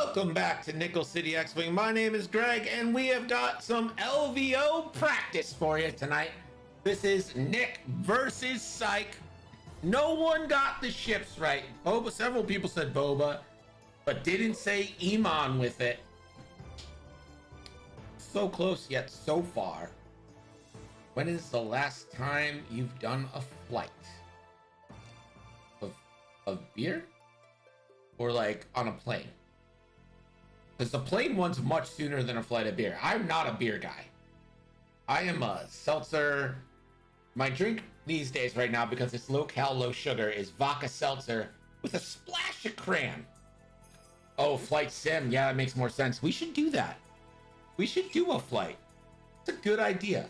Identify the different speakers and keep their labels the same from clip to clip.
Speaker 1: Welcome back to Nickel City X-Wing. My name is Greg, and we have got some LVO practice for you tonight. This is Nick versus Psych. No one got the ships right. Several people said Boba, but didn't say Iman with it. So close, yet so far. When is the last time you've done a flight? Of beer? Or like on a plane? Because the plane one's much sooner than a flight of beer. I'm not a beer guy. I am a seltzer. My drink these days right now, because it's low cal, low sugar, is vodka seltzer with a splash of cran. Oh, flight sim. Yeah, that makes more sense. We should do that. We should do a flight. It's a good idea.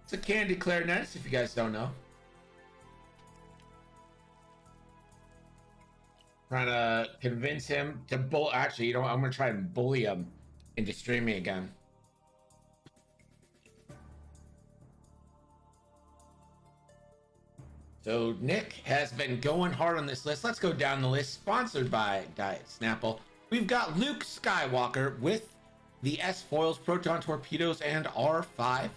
Speaker 1: It's a candy clarinet, if you guys don't know. Trying to convince him to actually, you know what? I'm gonna try and bully him into streaming again. So Nick has been going hard on this list. Let's go down the list. Sponsored by Diet Snapple. We've got Luke Skywalker with the S foils, proton torpedoes, and R5.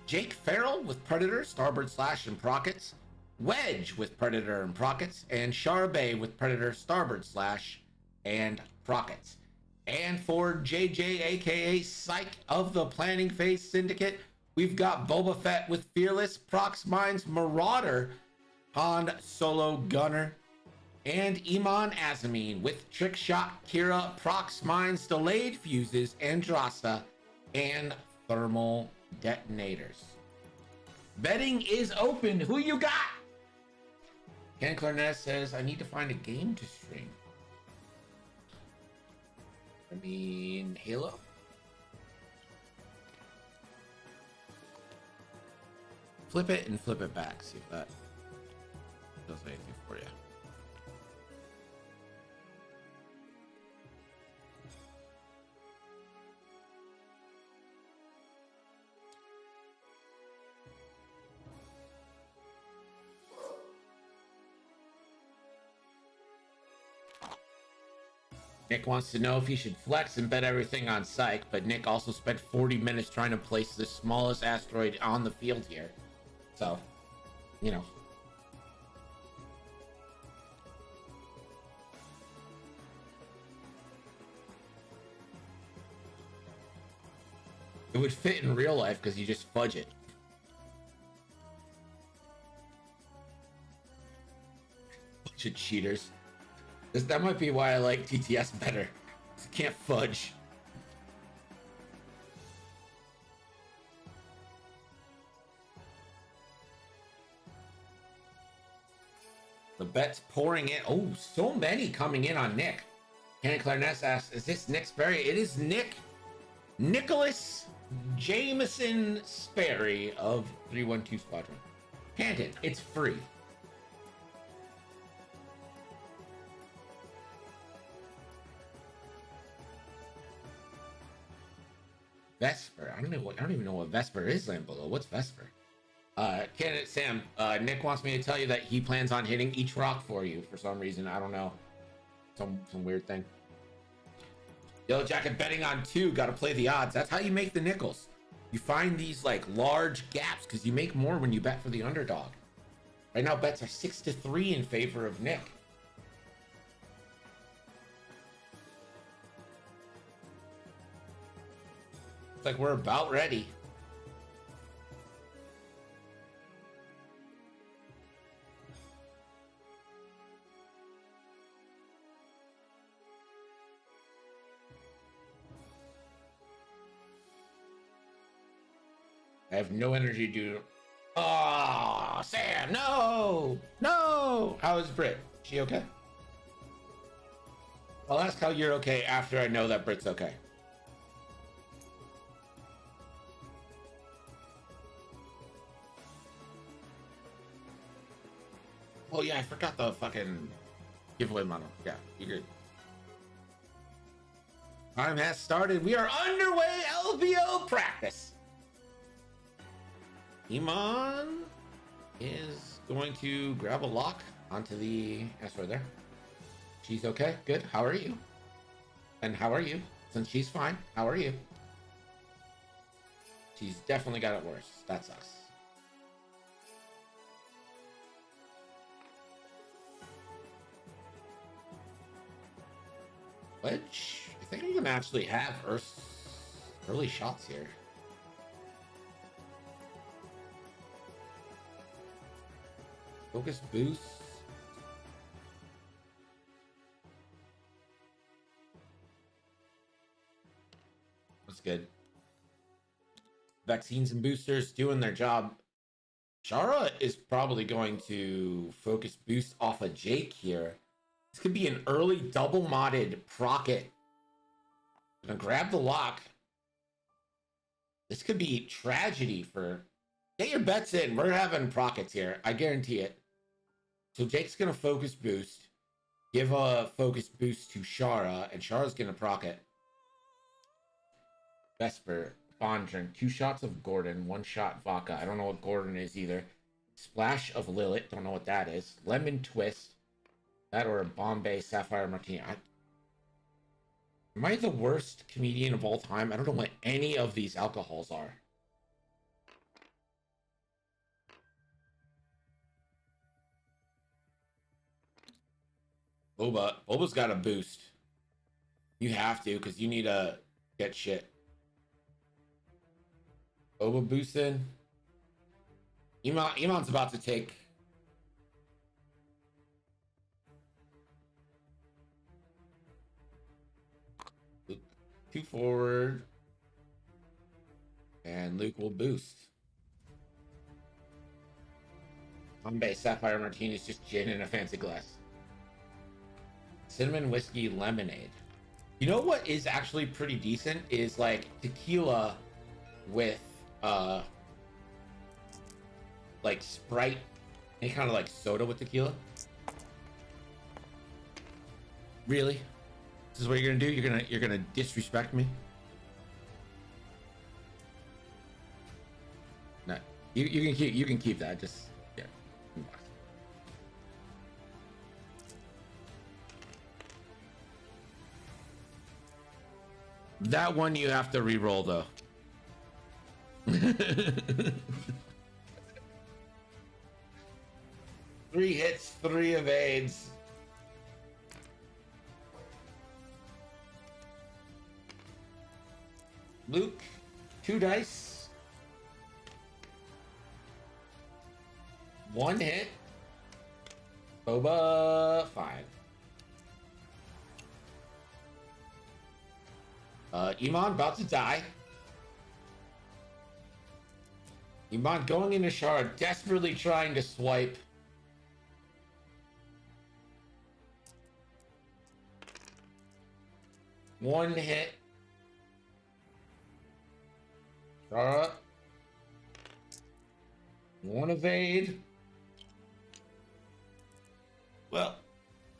Speaker 1: Jake Farrell with Predator, starboard slash, and Prockets. Wedge with Predator and Prockets, and Charbet with Predator, starboard slash, and Prockets. And for JJ, aka Psych of the Planning Phase Syndicate, we've got Boba Fett with Fearless, Prox Mines, Marauder, Han Solo Gunner, and Iman Azamine with Trick Shot, Kira, Prox Mines, Delayed Fuses, Andrasta, and Thermal Detonators. Betting is open. Who you got? Ken Clarnett says, I need to find a game to stream. I mean, Halo? Flip it and flip it back. See if that does anything for you. Nick wants to know if he should flex and bet everything on Psych, but Nick also spent 40 minutes trying to place the smallest asteroid on the field here. So, you know. It would fit in real life because you just fudge it. Bunch of cheaters. That might be why I like TTS better. I can't fudge. The bet's pouring in. Oh, so many coming in on Nick. Ken Clarness asks, is this Nick Sperry? It is Nicholas Jameson Sperry of 312 Squadron. Canton, it's free. Vesper. I don't even know what Vesper is, Lambolo. What's Vesper? Candidate Sam, Nick wants me to tell you that he plans on hitting each rock for you for some reason. I don't know. Some weird thing. Yellow Jacket betting on 2. Gotta play the odds. That's how you make the nickels. You find these like large gaps because you make more when you bet for the underdog. Right now bets are 6-3 in favor of Nick. It's like we're about ready. I have no energy to... Oh, Sam, no! No! How is Brit? She okay? I'll ask how you're okay after I know that Brit's okay. Oh yeah, I forgot the fucking giveaway model. Yeah, you're good. Time has started. We are underway LVO practice. Iman is going to grab a lock onto the asteroid there. She's okay. Good. How are you? And how are you? Since she's fine, how are you? She's definitely got it worse. That sucks. Which I think I'm gonna actually have Earth's early shots here. Focus boost. That's good. Vaccines and boosters doing their job. Shara is probably going to focus boost off of Jake here. This could be an early double modded Procket. Gonna grab the lock. This could be tragedy for... Get your bets in. We're having Prockets here. I guarantee it. So Jake's gonna focus boost. Give a focus boost to Shara. And Shara's gonna Procket. Vesper. Bond drink. 2 shots of Gordon. 1 shot vodka. I don't know what Gordon is either. Splash of Lilith. Don't know what that is. Lemon twist. That or a Bombay Sapphire Martini. Am I the worst comedian of all time? I don't know what any of these alcohols are. Boba's got a boost. You have to, because you need to get shit. Boba boosting. Iman's about to take... Luke 2 forward. And Luke will boost. Bombay Sapphire Martini is just gin in a fancy glass. Cinnamon whiskey lemonade. You know what is actually pretty decent is like tequila with like Sprite, any kind of like soda with tequila. Really? This is what you're gonna do? You're gonna disrespect me? No, you can keep that. Just yeah. That one you have to re-roll though. 3 hits, 3 evades. Luke, 2 dice. 1 hit. Boba, 5. Iman about to die. Iman going into Shard, desperately trying to swipe. One hit. Shara. 1 evade. Well,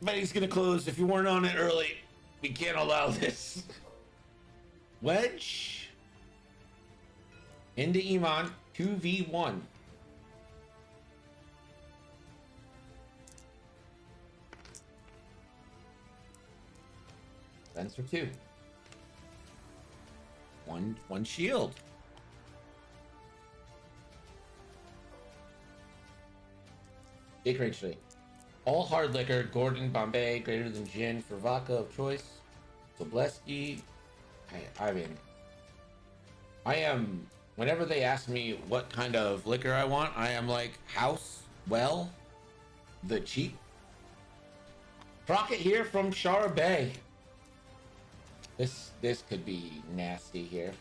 Speaker 1: betting's gonna close. If you weren't on it early, we can't allow this. Wedge. Into Iman. 2v1. Defense for 2. One shield. Big range 3. All hard liquor, Gordon, Bombay, greater than gin for vodka of choice. Sobleski. I mean, I am, whenever they ask me what kind of liquor I want, I am like, house, well, the cheap. Rocket here from Shara Bay. This could be nasty here.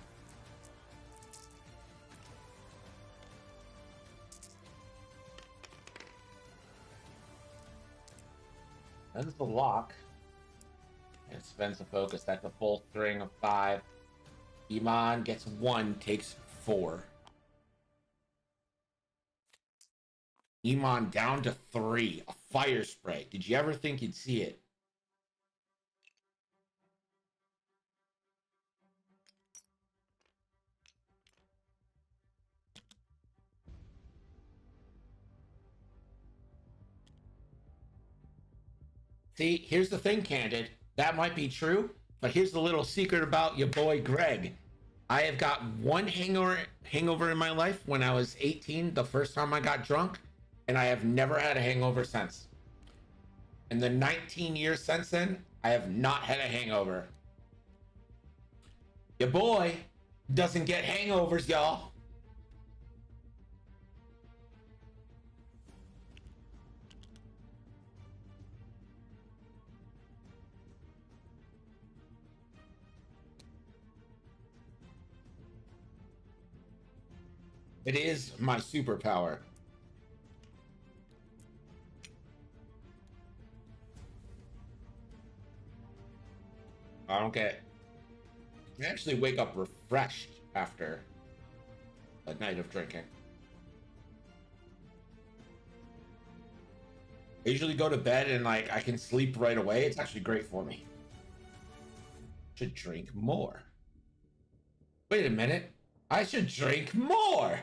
Speaker 1: That's the lock. And spends the focus. That's a full string of 5. Iman gets 1, takes 4. Iman down to 3. A fire spray. Did you ever think you'd see it? See, here's the thing, Candid. That might be true, But here's the little secret about your boy Greg. I have got one hangover in my life when I was 18, the first time I got drunk, and I have never had a hangover since. In the 19 years since then, I have not had a hangover. Your boy doesn't get hangovers, y'all. It is my superpower. I don't get. I actually wake up refreshed after a night of drinking. I usually go to bed and like I can sleep right away. It's actually great for me. Should drink more. Wait a minute. I should drink more.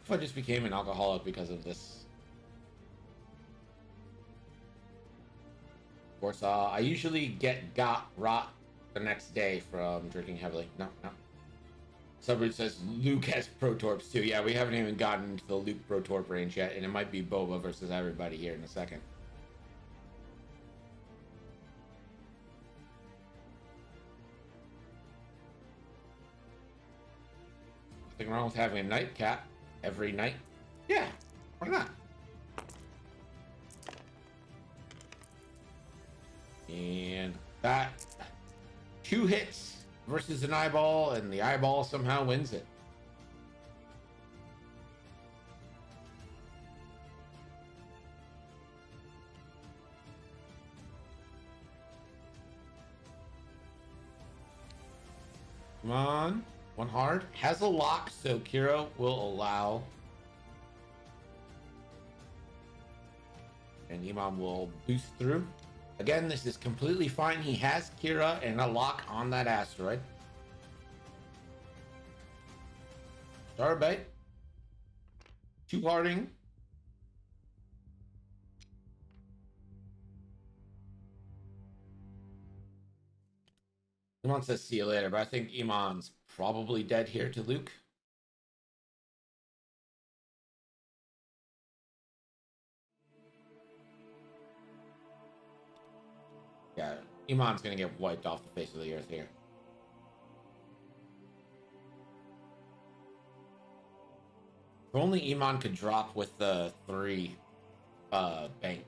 Speaker 1: If I just became an alcoholic because of this. Of course, I usually get rot the next day from drinking heavily. No. Somebody says Luke has Protorps too. Yeah, we haven't even gotten into the Luke Protorp range yet, and it might be Boba versus everybody here in a second. Nothing wrong with having a nightcap every night. Yeah, why not? And that 2 hits versus an eyeball, and the eyeball somehow wins it. Come on. One hard. Has a lock, so Kira will allow. And Imam will boost through. Again, this is completely fine. He has Kira and a lock on that asteroid. Starbite. 2 harding. Iman says see you later, but I think Iman's probably dead here to Luke. Yeah, Iman's gonna get wiped off the face of the earth here. If only Iman could drop with the 3 bank.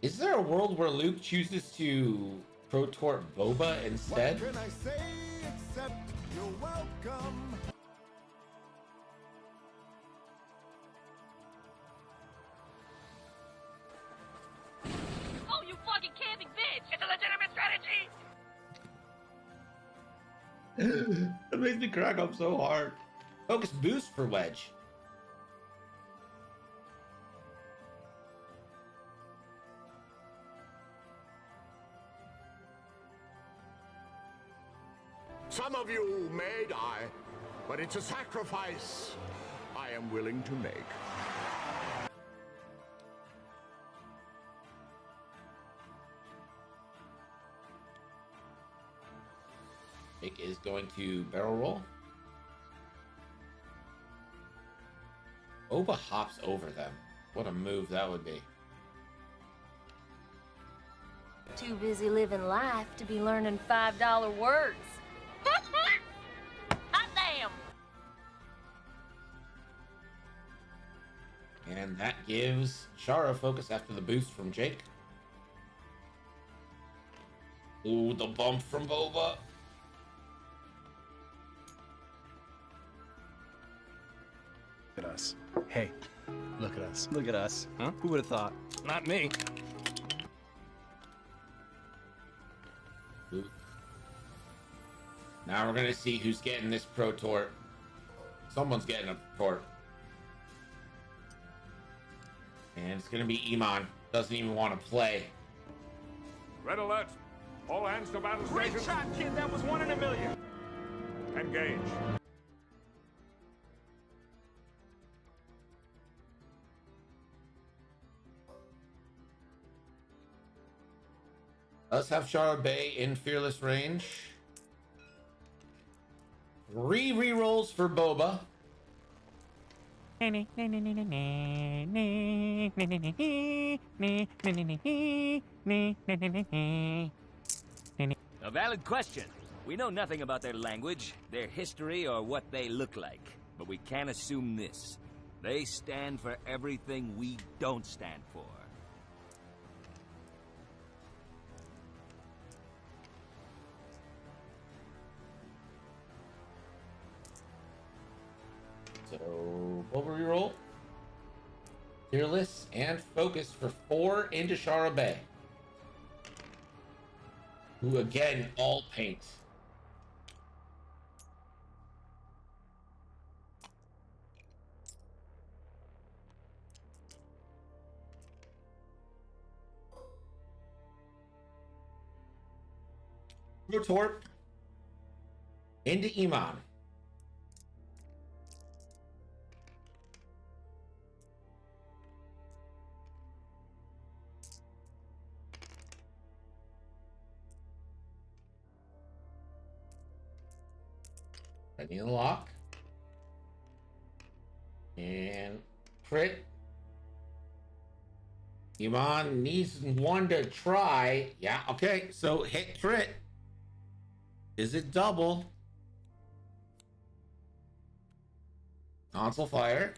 Speaker 1: Is there a world where Luke chooses to Protorp Boba instead?
Speaker 2: What can I say except you're welcome?
Speaker 3: Oh, you fucking camping bitch! It's a legitimate strategy!
Speaker 1: That makes me crack up so hard. Focus boost for Wedge.
Speaker 2: Some of you may die, but it's a sacrifice I am willing to make.
Speaker 1: Jake is going to barrel roll. Boba hops over them. What a move that would be.
Speaker 4: Too busy living life to be learning $5 words. Hot damn!
Speaker 1: And that gives Shara focus after the boost from Jake. Ooh, the bump from Boba.
Speaker 5: Look at us. Hey, look at us. Look at us. Huh? Who would have thought? Not me.
Speaker 1: Ooh. Now we're gonna see who's getting this Protorp. Someone's getting a Protorp. And it's gonna be Iman. Doesn't even want to play.
Speaker 6: Red alert! All hands to battle
Speaker 7: Great
Speaker 6: stations.
Speaker 7: shot, kid. That was 1 in a million.
Speaker 6: Engage.
Speaker 1: Let's have Shara Bay in fearless range. 3 rerolls for Boba.
Speaker 7: A valid question. We know nothing about their language, their history, or what they look like. But we can't assume this. They stand for everything we don't stand for.
Speaker 1: So, Boba reroll. Fearless and focus for 4 into Shara Bay. Who again all paint. Torp into Iman. Ready to lock. And crit. Iman needs one to try. Yeah, okay. So hit crit. Is it double? Console fire.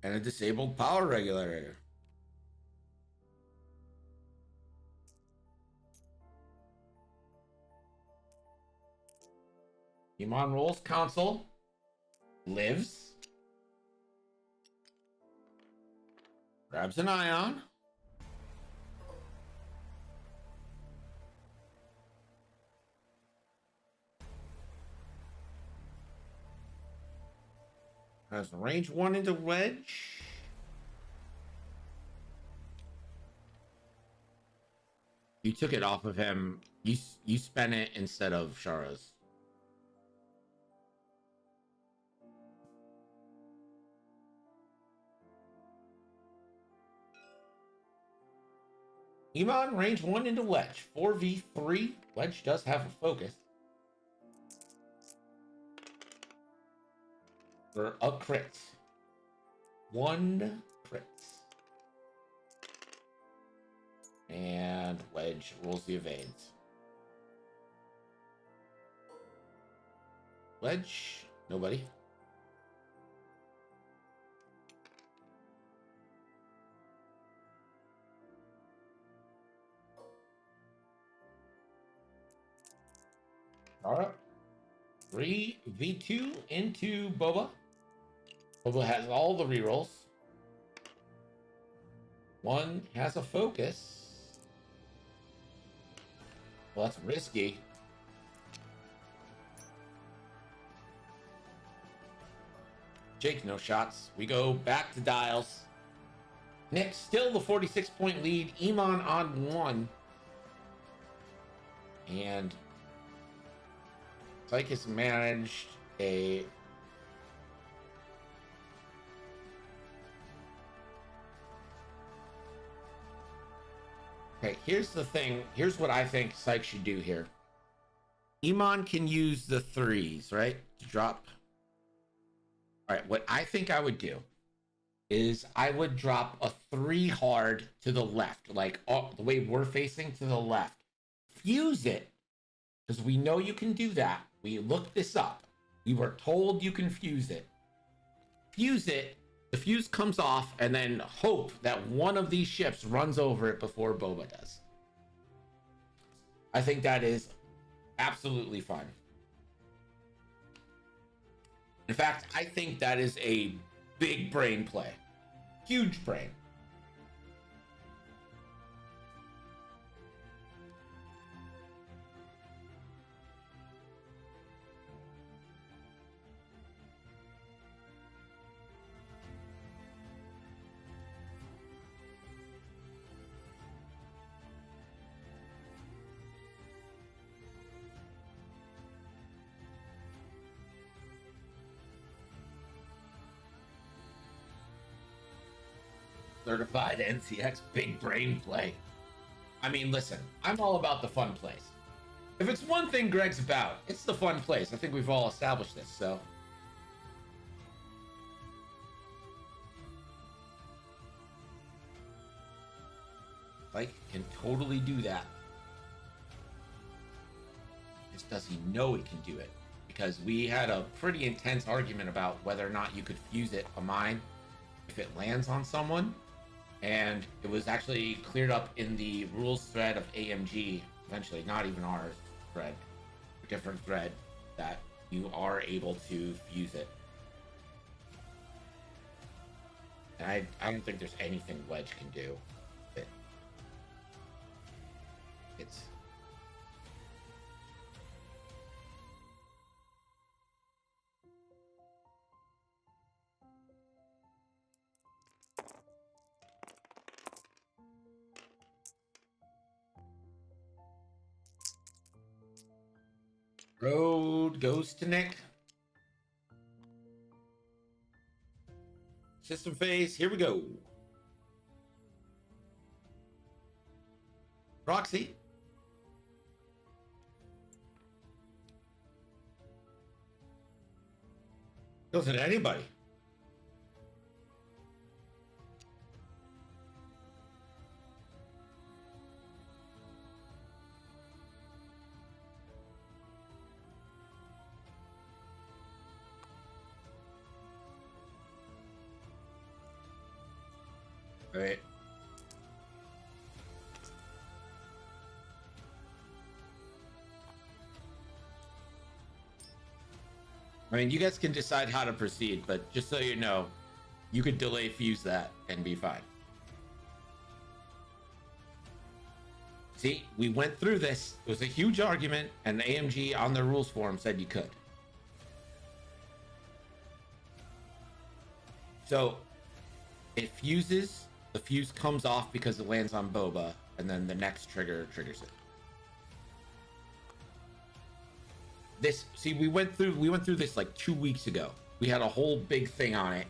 Speaker 1: And a disabled power regulator. Iman rolls console. Lives. Grabs an ion. Has range 1 into wedge. You took it off of him. You spent it instead of Shara's. Iman, range 1 into wedge. 4v3. Wedge does have a focus. For a crit. 1 crit. And wedge rolls the evades. Wedge, nobody. All right. 3v2 into Boba. Boba has all the rerolls. 1 has a focus. Well, that's risky. Jake, no shots. We go back to dials. Nick, still the 46-point lead. Iman on 1. And Psych has managed a okay, here's the thing. Here's what I think Psych should do here. Iman can use the 3s, right? To drop. All right, what I think I would do is I would drop a 3 hard to the left, like the way we're facing to the left. Fuse it, because we know you can do that. We looked this up. We were told you can fuse it. Fuse it, the fuse comes off, and then hope that one of these ships runs over it before Boba does. I think that is absolutely fine. In fact, I think that is a big brain play. Huge brain. Certified NCX big brain play. I mean, listen, I'm all about the fun place. If it's one thing Greg's about, it's the fun place. I think we've all established this, so. Psych can totally do that. Just does he know he can do it? Because we had a pretty intense argument about whether or not you could fuse it a mine if it lands on someone. And it was actually cleared up in the rules thread of AMG, eventually, not even ours thread, a different thread, that you are able to fuse it. And I don't think there's anything Wedge can do. It's road goes to Nick. System phase, here we go. Roxy. Goes to anybody. All right. I mean, you guys can decide how to proceed, but just so you know, you could delay fuse that and be fine. See, we went through this. It was a huge argument, and the AMG on their rules forum said you could. So, it fuses, the fuse comes off because it lands on Boba, and then the next trigger triggers it. This, see, we went through this like 2 weeks ago. We had a whole big thing on it,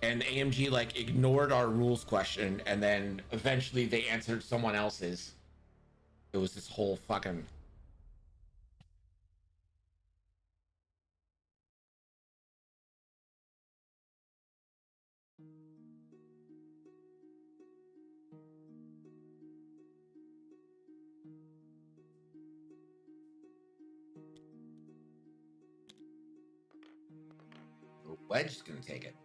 Speaker 1: and AMG like ignored our rules question, and then eventually they answered someone else's. It was this whole fucking. Wedge is gonna take it.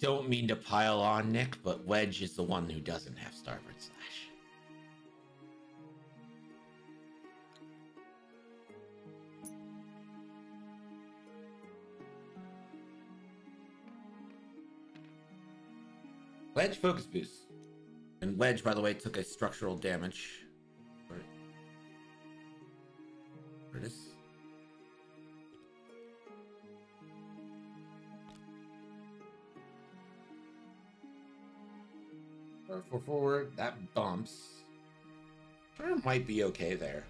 Speaker 1: Don't mean to pile on, Nick, but Wedge is the one who doesn't have starboard slash. Wedge focus boost. And Wedge, by the way, took a structural damage. Where it is. For forward, that bumps. Sure, might be okay there.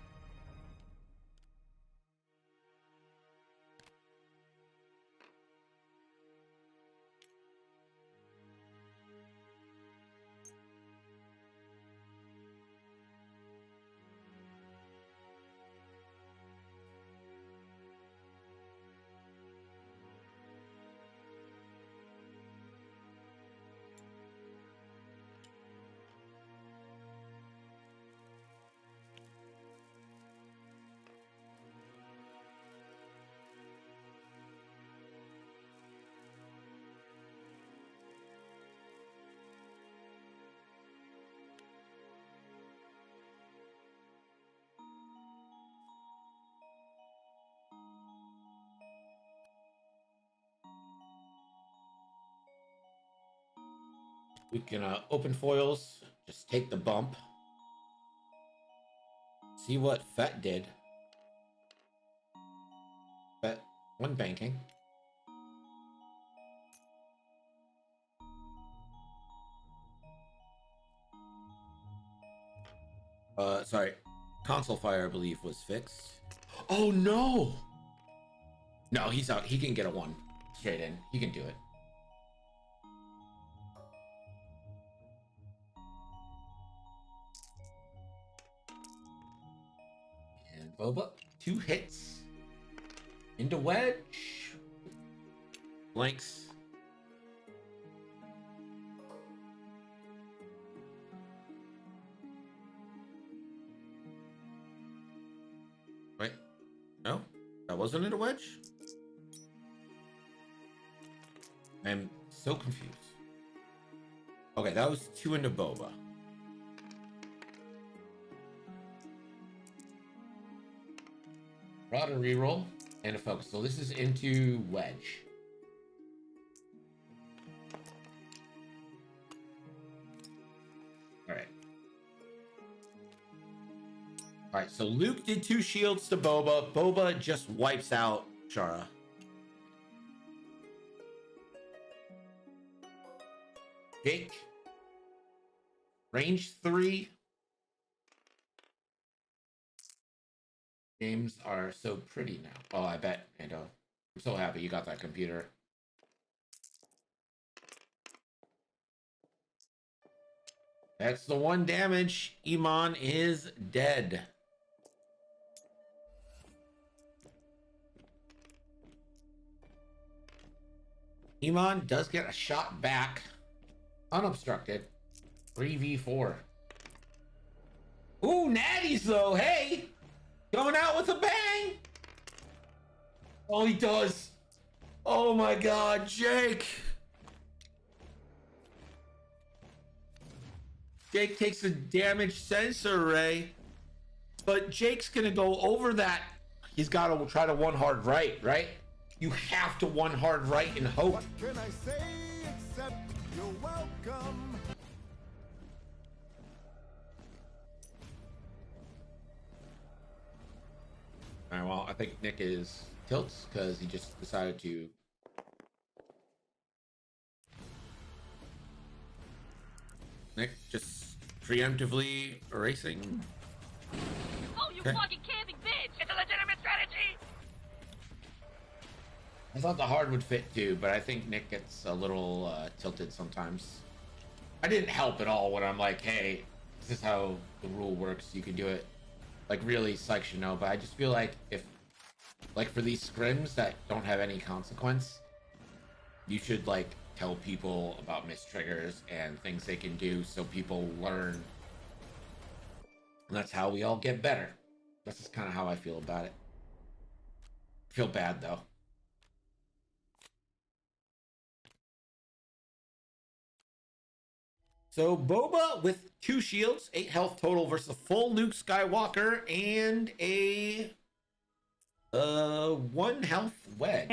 Speaker 1: We can open foils, just take the bump. see what Fett did. Fett won banking. Sorry. Console fire, I believe, was fixed. Oh, no! No, he's out. He can get a 1 straight in. He can do it. And Boba, 2 hits. Into Wedge. Blanks. Wait, no, that wasn't into Wedge. I'm so confused. Okay, that was 2 into Boba. Brought a reroll and a focus. So this is into Wedge. All right. All right, so Luke did 2 shields to Boba. Boba just wipes out Shara. Jake. Range 3. Games are so pretty now. Oh, I bet, Ando. I'm so happy you got that computer. That's the 1 damage. Iman is dead. Iman does get a shot back. Unobstructed. 3v4. Ooh, natties though. Hey! Going out with a bang! Oh, he does. Oh my god, Jake. Jake takes a damage sensor array. But Jake's gonna go over that. He's gotta try to 1 hard right, right? You have to 1 hard right and hope.
Speaker 2: What can I say except you're welcome?
Speaker 1: All right, well, I think Nick is tilts because he just decided to. Nick just preemptively erasing.
Speaker 3: Oh, you fucking camping bitch! It's a legitimate strategy!
Speaker 1: I thought the hard would fit too, but I think Nick gets a little tilted sometimes. I didn't help at all when I'm like, hey, this is how the rule works. You can do it. Like, really, Psych should know, but I just feel like if, like, for these scrims that don't have any consequence, you should, like, tell people about mistriggers and things they can do so people learn. And that's how we all get better. That's just kind of how I feel about it. I feel bad, though. So Boba with 2 shields, 8 health total versus a full Luke Skywalker and a 1 health Wedge.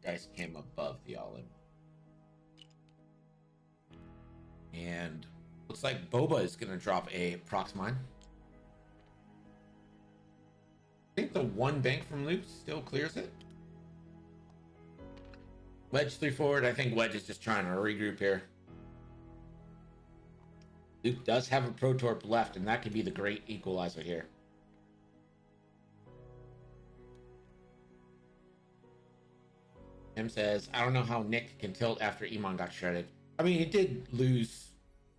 Speaker 1: Dice came above the olive. And looks like Boba is going to drop a prox mine. I think the 1 bank from Luke still clears it. Wedge 3 forward. I think Wedge is just trying to regroup here. Luke does have a Protorp left, and that could be the great equalizer here. Tim says, I don't know how Nick can tilt after Iman got shredded. I mean, he did lose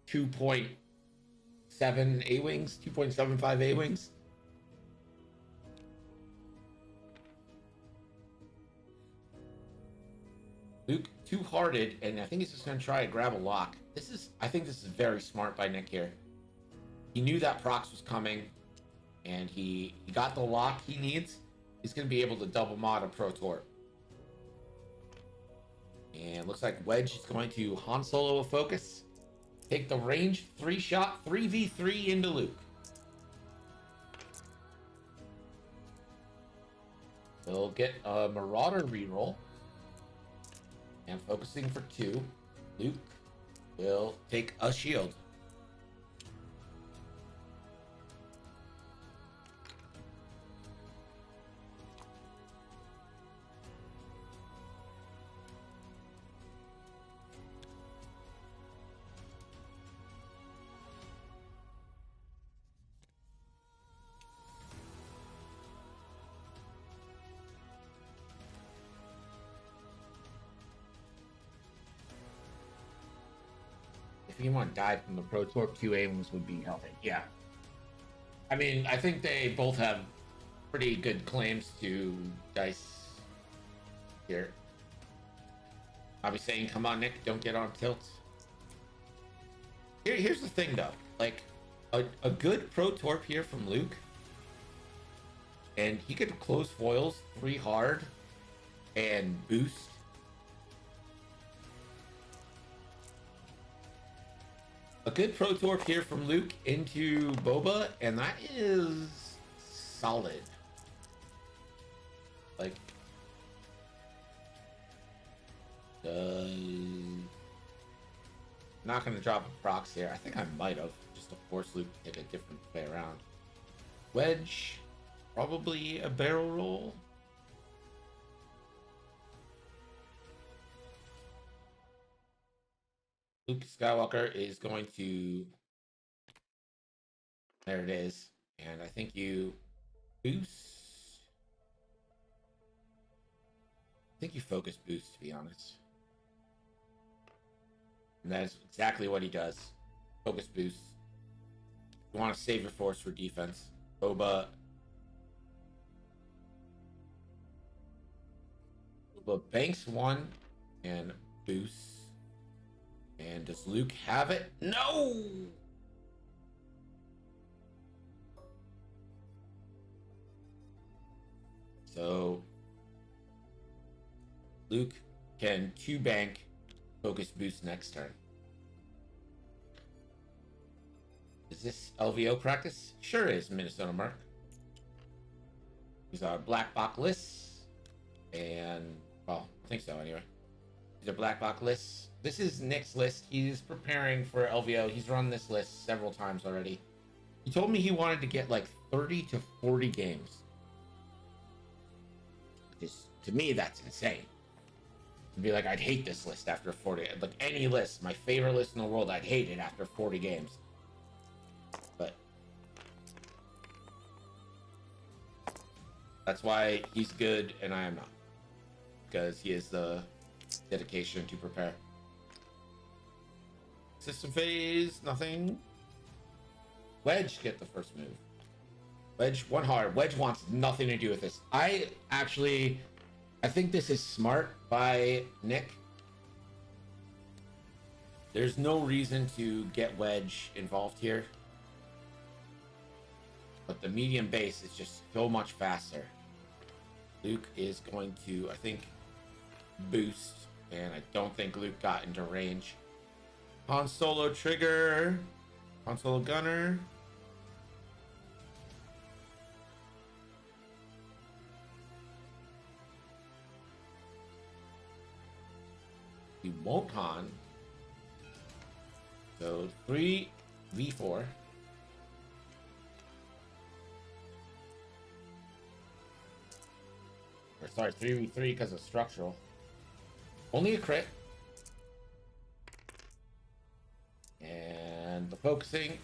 Speaker 1: 2.7 A-Wings, 2.75 A-Wings. Luke 2-hearted, and I think he's just going to try to grab a lock. I think this is very smart by Nick here. He knew that prox was coming, and he got the lock he needs. He's going to be able to double mod a Protorp. And looks like Wedge is going to Han Solo a focus. Take the range 3 shot 3v3 into Luke. We'll get a Marauder reroll. And focusing for 2, Luke will take a shield. If anyone died from the Pro Tour, 2 aims would be healthy. Yeah. I mean, I think they both have pretty good claims to dice here. I'll be saying, come on, Nick, don't get on tilt. Here's the thing, though. Like, a good Pro Torp here from Luke, and he could close foils 3 hard and boost. A good Pro Torp here from Luke into Boba, and that is solid. Like, not gonna drop a prox here. I think I might have, just to force Luke to take a different way around. Wedge, probably a barrel roll. Luke Skywalker is going to, there it is, and I think you boost. I think you focus boost, to be honest. And that is exactly what he does. Focus boost. You want to save your force for defense. Boba banks 1 and boosts. And does Luke have it? No! So Luke can 2 bank focus boost next turn. Is this LVO practice? Sure is, Minnesota Mark. These are black box lists. And, well, I think so anyway. These are black box lists. This is Nick's list. He's preparing for LVO. He's run this list several times already. He told me he wanted to get like 30 to 40 games. Just, to me, that's insane. To be like, I'd hate this list after 40. Like any list, my favorite list in the world, I'd hate it after 40 games. But that's why he's good and I am not. Because he has the dedication to prepare. System phase, nothing. Wedge get the first move. Wedge 1 hard. Wedge wants nothing to do with this. I think this is smart by Nick. There's no reason to get Wedge involved here. But the medium base is just so much faster. Luke is going to, I think, boost. And I don't think Luke got into range. Han Solo trigger. Han Solo gunner. He won't Han. So 3v4. Or sorry, 3v3 because of structural. Only a crit. And the focusing.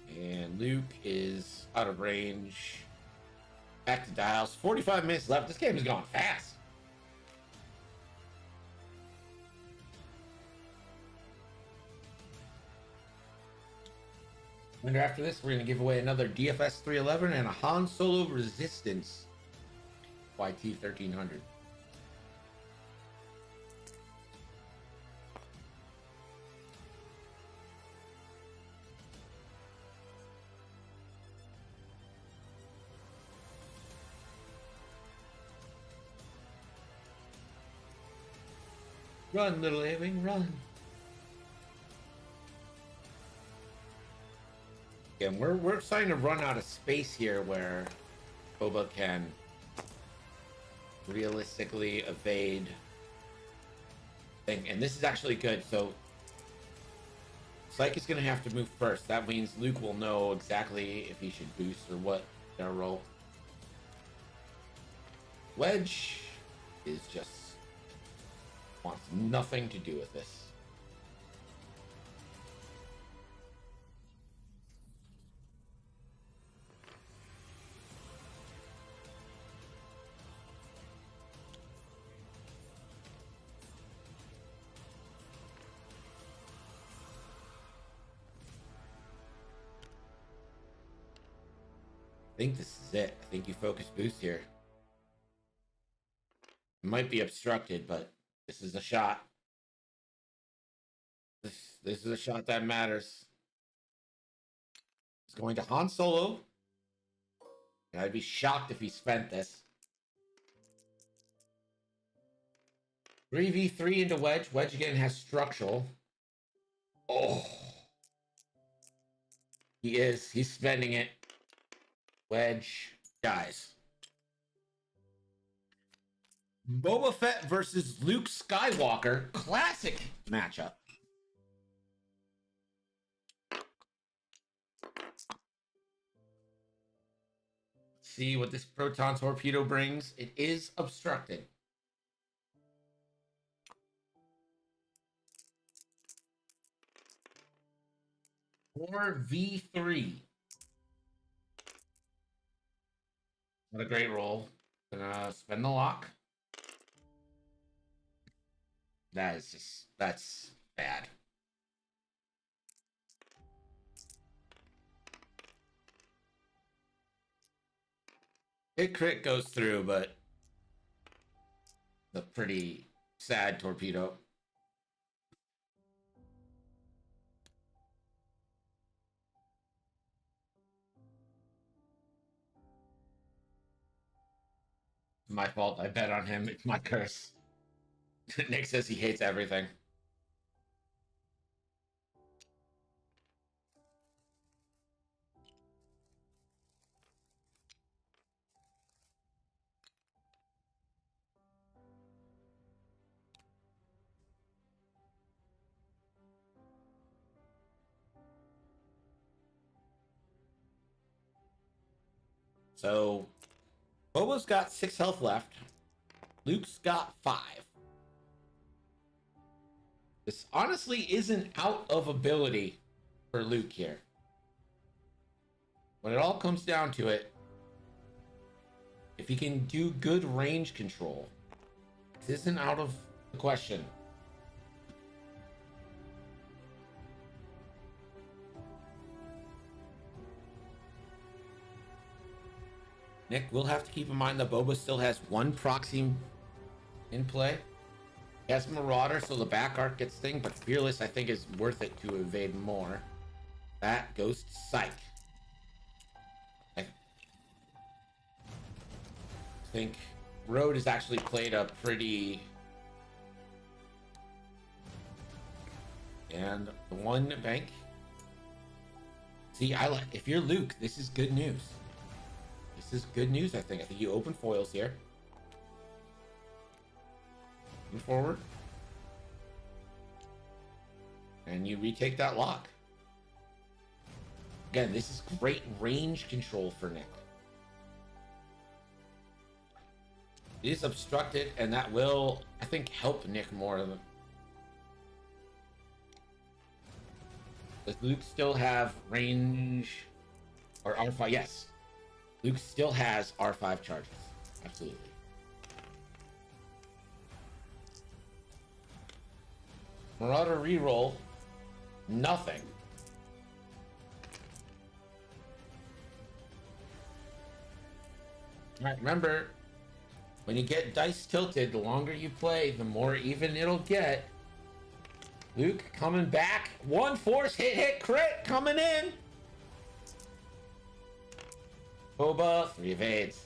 Speaker 1: And Luke is out of range. Back to dials. 45 minutes left. This game is going fast. And after this, we're going to give away another DFS 311 and a Han Solo Resistance YT 1300. Run, little A-Wing, run. Again, we're starting to run out of space here where Boba can realistically evade thing. And this is actually good. So Psych is going to have to move first. That means Luke will know exactly if he should boost or what their roll. Wedge is just wants nothing to do with this. I think this is it. I think you focus boost here. It might be obstructed, but this is a shot. This is a shot that matters. It's going to Han Solo. And I'd be shocked if he spent this. 3v3 into Wedge. Wedge again has structural. Oh. He is. He's spending it. Wedge dies. Boba Fett versus Luke Skywalker. Classic matchup. See what this proton torpedo brings. It is obstructed. Or V3. What a great roll. Gonna spend the lock. That is just, that's bad. Hit crit goes through, but the pretty sad torpedo. My fault. I bet on him. It's my curse. Nick says he hates everything. So, Boba's got 6 health left. Luke's got 5. This honestly isn't out of ability for Luke here. When it all comes down to it, if he can do good range control, this isn't out of the question. Nick, we'll have to keep in mind that Boba still has 1 proxy in play. He has Marauder, so the back arc gets thing, but Fearless, I think, is worth it to evade more. That goes to Psych. I think Road has actually played a pretty... And the 1 bank. See, if you're Luke, this is good news. This is good news, I think. I think you open foils here. Move forward. And you retake that lock. Again, this is great range control for Nick. It is obstructed, and that will, I think, help Nick more than... Does Luke still have range... Or R5? Yes. Luke still has R5 charges. Absolutely. Marauder reroll. Nothing. Alright, remember, when you get dice tilted, the longer you play, the more even it'll get. Luke coming back. 1 force hit crit coming in. Boba, 3 evades.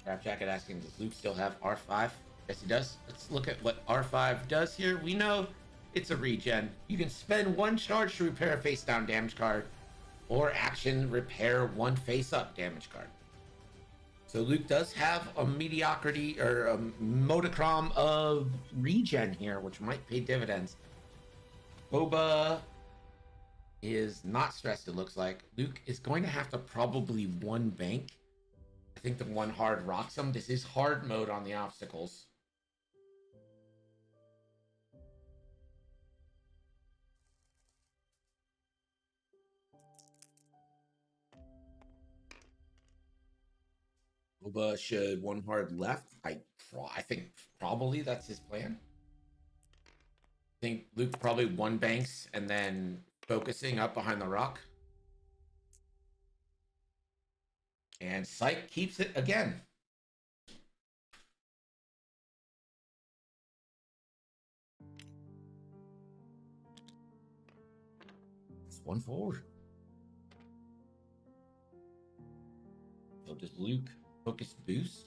Speaker 1: Crap Jacket asking, does Luke still have R5? Yes, he does. Let's look at what R5 does here. We know it's a regen. You can spend 1 charge to repair a face down damage card, or action repair 1 face up damage card. So Luke does have a mediocrity or a modicum of regen here, which might pay dividends. Boba is not stressed, it looks like. Luke is going to have to probably 1 bank. I think the 1 hard rocks him. This is hard mode on the obstacles. Boba should 1 hard left. I think probably that's his plan. I think Luke probably 1 banks and then focusing up behind the rock. And Psych keeps it again. It's 1 forward. So does Luke focus boost?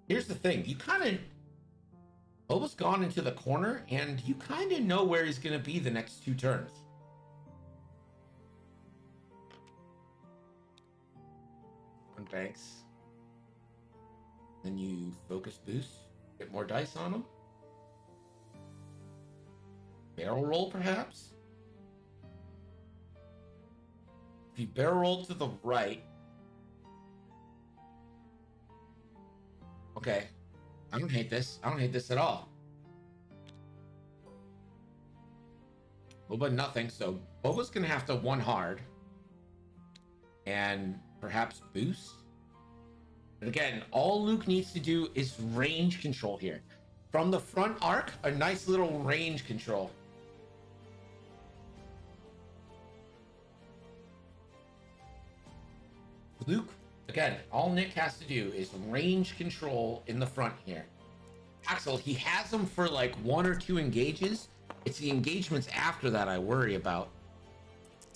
Speaker 1: Here's the thing. You kind of... Boba's gone into the corner, and you kind of know where he's going to be the next 2 turns. One banks. Then you focus boost. Get more dice on him. Barrel roll, perhaps? If you barrel roll to the right... Okay. I don't hate this. I don't hate this at all. Boba nothing, so Boba's gonna have to 1 hard. And perhaps boost. But again, all Luke needs to do is range control here. From the front arc, a nice little range control. Luke, again, all Nick has to do is range control in the front here. Axel, he has them for like 1 or 2 engages. It's the engagements after that I worry about.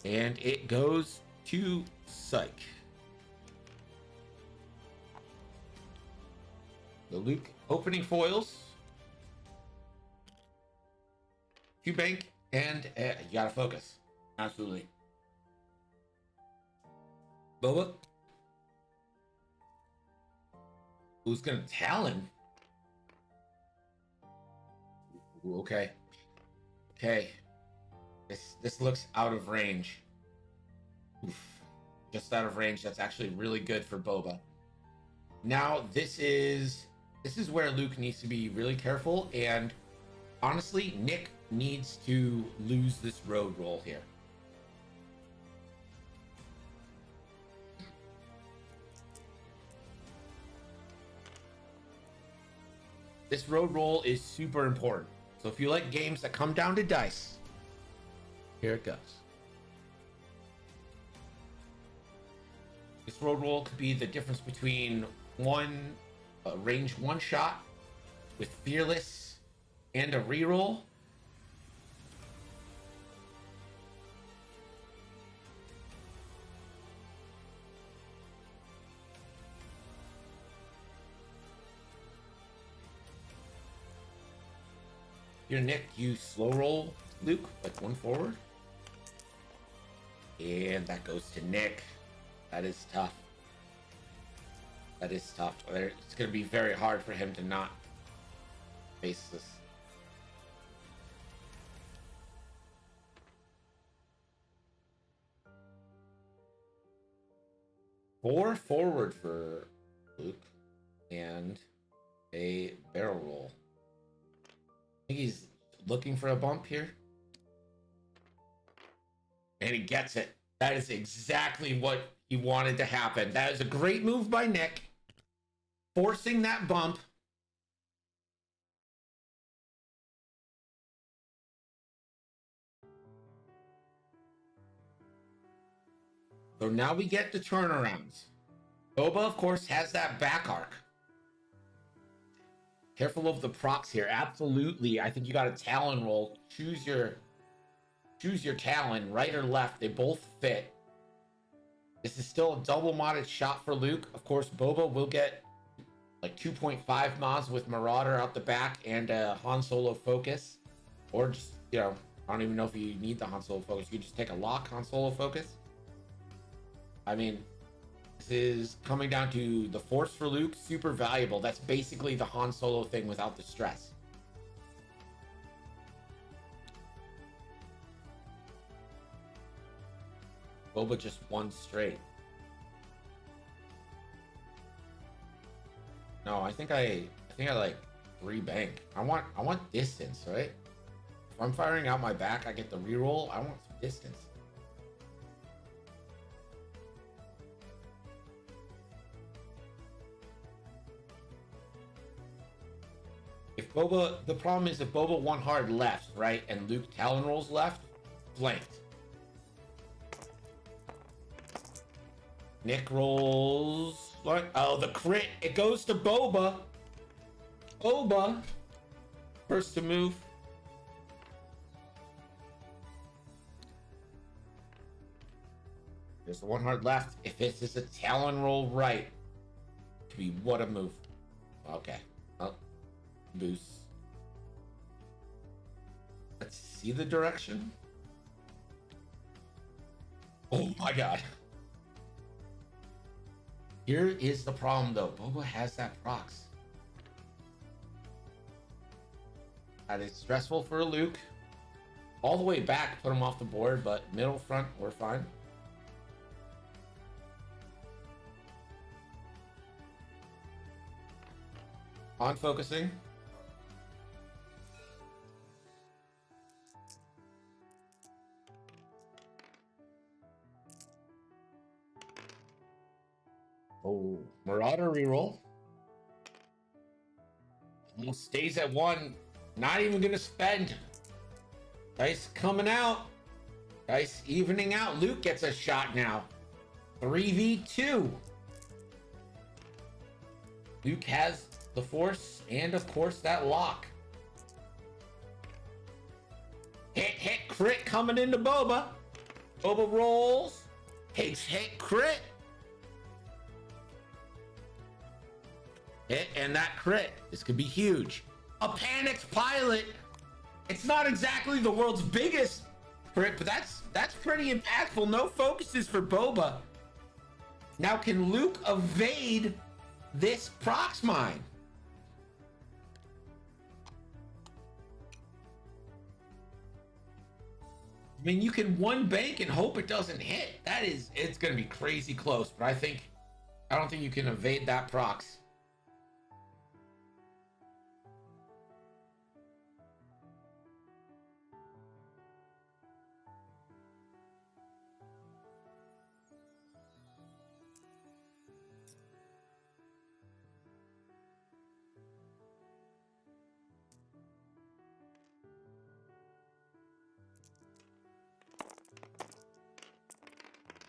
Speaker 1: And it goes to Psych. The Luke opening foils. 2 bank, and you gotta focus. Absolutely. Boba. Who's gonna Talon? Ooh, okay. Okay. This looks out of range. Oof. Just out of range. That's actually really good for Boba. Now this is where Luke needs to be really careful, and honestly, Nick needs to lose this road roll here. This road roll is super important. So if you like games that come down to dice, here it goes. This road roll could be the difference between range 1 shot with Fearless and a reroll. Here, Nick, you slow roll Luke, like 1 forward. And that goes to Nick. That is tough. That is tough. It's going to be very hard for him to not face this. Four forward for Luke and a barrel roll. I think he's looking for a bump here. And he gets it. That is exactly what he wanted to happen. That is a great move by Nick. Forcing that bump. So now we get the turnarounds. Boba, of course, has that back arc. Careful of the procs here. Absolutely. I think you got a Talon roll. Choose your Talon, right or left. They both fit. This is still a double modded shot for Luke. Of course, Boba will get like 2.5 mods with Marauder out the back and Han Solo focus. Or just, you know, I don't even know if you need the Han Solo focus. You just take a lock Han Solo focus. I mean, this is coming down to the Force for Luke, super valuable. That's basically the Han Solo thing without the stress. Boba just won straight. No, I think I like 3 bank. I want distance, right? If I'm firing out my back, I get the reroll. I want some distance. If Boba, the problem is if Boba 1 hard left, right, and Luke Talon rolls left, flanked. Nick rolls. What? Oh, the crit. It goes to Boba. Boba. First to move. There's the 1 hard left. If this is a Talon roll right, to be what a move. Okay. Oh. Boost. Let's see the direction. Oh my god. Here is the problem though. Boba has that prox. That is stressful for Luke. All the way back, put him off the board, but middle front, we're fine. On focusing. Oh, Marauder reroll. Almost stays at 1. Not even gonna spend. Dice coming out. Dice evening out. Luke gets a shot now. 3v2. Luke has the Force and of course that lock. Hit, crit coming into Boba. Boba rolls. Takes hit, crit. Hit and that crit. This could be huge. A panicked pilot. It's not exactly the world's biggest crit, but that's pretty impactful. No focuses for Boba. Now can Luke evade this prox mine? I mean, you can 1 bank and hope it doesn't hit. It's gonna be crazy close, but I don't think you can evade that prox.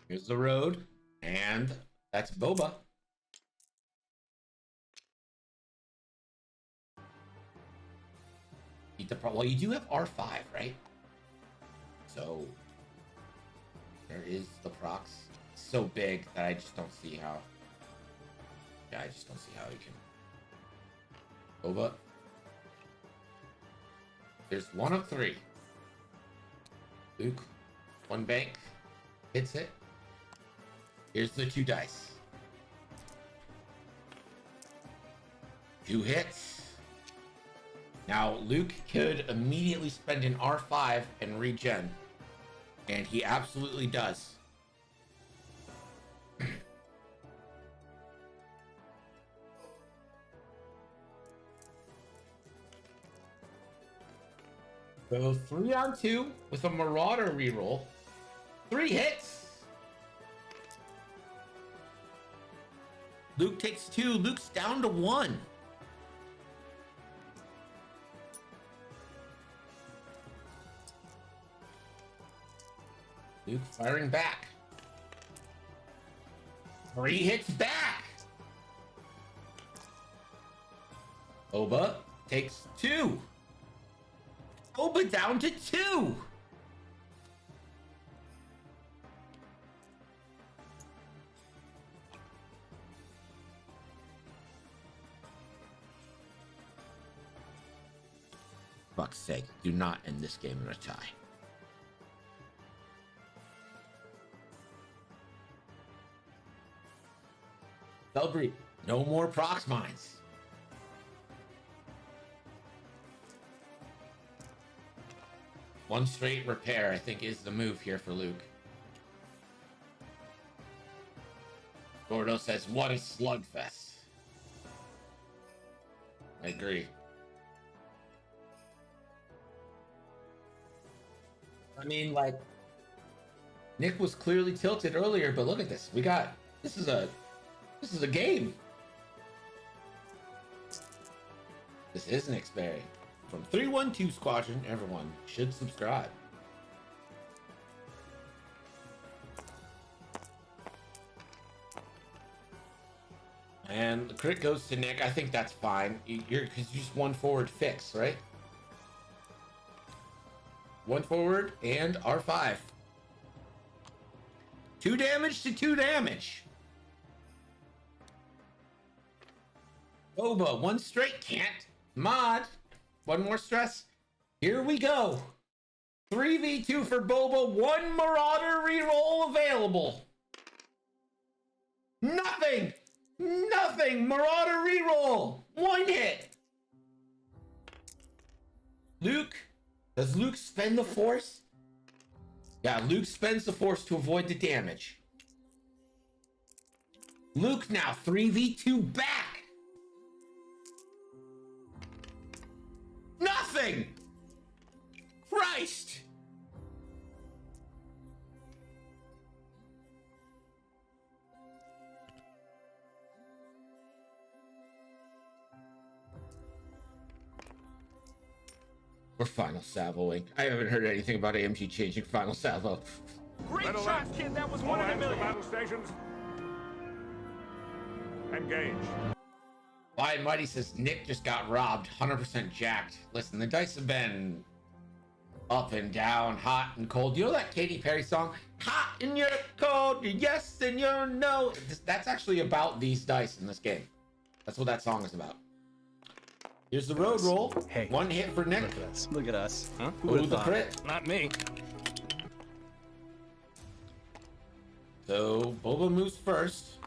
Speaker 1: Here's the road, and that's Boba. Well, you do have R5, right? So there is the prox. It's so big that I just don't see how. Yeah, I just don't see how he can. Boba. There's 1 of 3. Luke, 1 bank, hits it. Here's the 2 dice. 2 hits. Now, Luke could immediately spend an R5 and regen. And he absolutely does. So 3 on 2 with a Marauder reroll. 3 hits. Luke takes 2. Luke's down to 1. Luke firing back. 3 hits back. Boba takes 2. Boba down to 2. Fuck's sake, do not end this game in a tie. Celebrate. No more prox mines. One straight repair, I think, is the move here for Luke. Gordo says, what a slugfest. I agree. I mean, like, Nick was clearly tilted earlier, but look at this. This is a game. This is Nick's Berry. From 312 Squadron, everyone should subscribe. And the crit goes to Nick. I think that's fine. You're just one forward fix, right? One forward and R5. 2 damage to 2 damage. Boba, one straight can't. Mod. One more stress. Here we go. 3v2 for Boba. 1 Marauder reroll available. Nothing. Nothing. Marauder reroll. 1 hit. Luke. Does Luke spend the force? Yeah, Luke spends the force to avoid the damage. Luke now 3v2 back. Nothing! Christ! Or final salvoing. I haven't heard anything about AMG changing final salvo.
Speaker 6: Great shot, kid. That was one in a million. Battle stations. Engage.
Speaker 1: Lion Mighty says Nick just got robbed, 100% jacked. Listen, the dice have been up and down, hot and cold. You know that Katy Perry song? Hot and you're cold, you're yes and you're no. That's actually about these dice in this game. That's what that song is about. Here's the road roll.
Speaker 5: Hey,
Speaker 1: 1 hit for Nick.
Speaker 5: Look at us. Look at us. Huh?
Speaker 1: Ooh, the crit.
Speaker 7: Not me.
Speaker 1: So Boba moves first.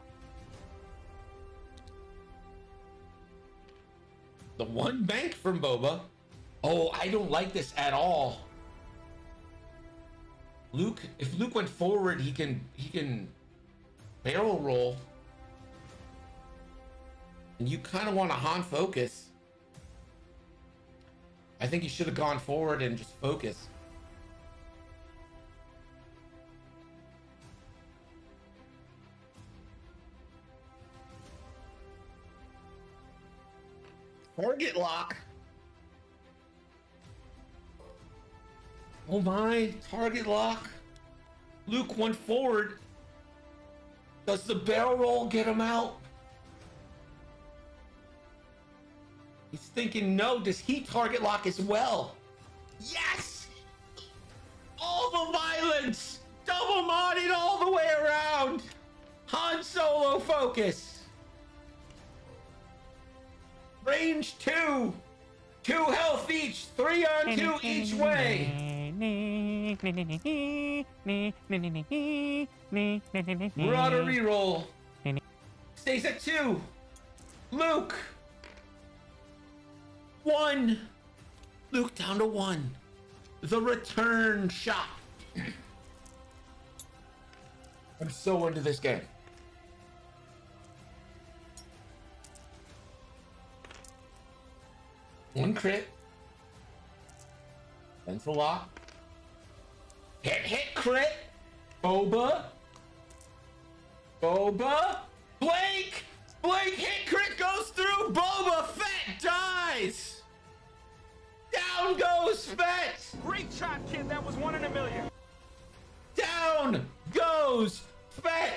Speaker 1: The 1 bank from Boba. Oh, I don't like this at all. Luke, if Luke went forward, he can barrel roll. And you kind of want to Han focus. I think you should have gone forward and just focus. Target lock. Oh my, target lock. Luke went forward. Does the barrel roll get him out? He's thinking no. Does he target lock as well? Yes! All the violence! Double modded all the way around! Han Solo focus! Range 2! 2 health each! 3 on 2 each way! Marauder reroll. Stays at 2. Luke! 1! Luke down to 1. The return shot. I'm so into this game. One crit. Pencil lock. Hit crit. Boba. Blake hit crit goes through. Boba Fett dies. Down goes Fett.
Speaker 6: Great shot, kid. That was 1 in a million.
Speaker 1: Down goes Fett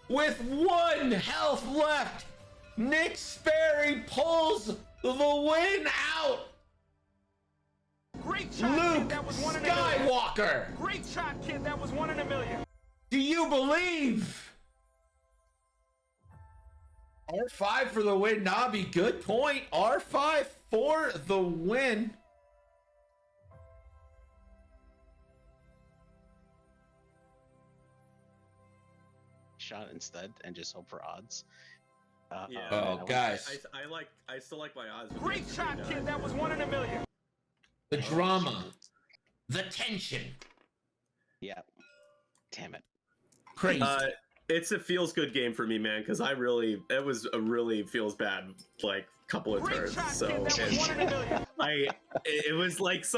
Speaker 1: with 1 health left. Nick Sperry pulls the win out.
Speaker 6: Great shot,
Speaker 1: Luke
Speaker 6: kid. That was 1 in a million.
Speaker 1: Skywalker.
Speaker 6: Great shot, kid. That was 1 in a million.
Speaker 1: Do you believe? R5 for the win, Nobby. Good point. R5 for the win.
Speaker 8: shot instead and just hope for odds.
Speaker 9: Yeah.
Speaker 1: Oh, guys.
Speaker 9: I still like my odds.
Speaker 6: Great shot, kid. That was 1 in a million.
Speaker 1: The drama. The tension.
Speaker 8: Yeah. Damn it.
Speaker 1: Crazy.
Speaker 9: It's a feels good game for me, man, because it was a really feels bad like couple of turns. So it was like some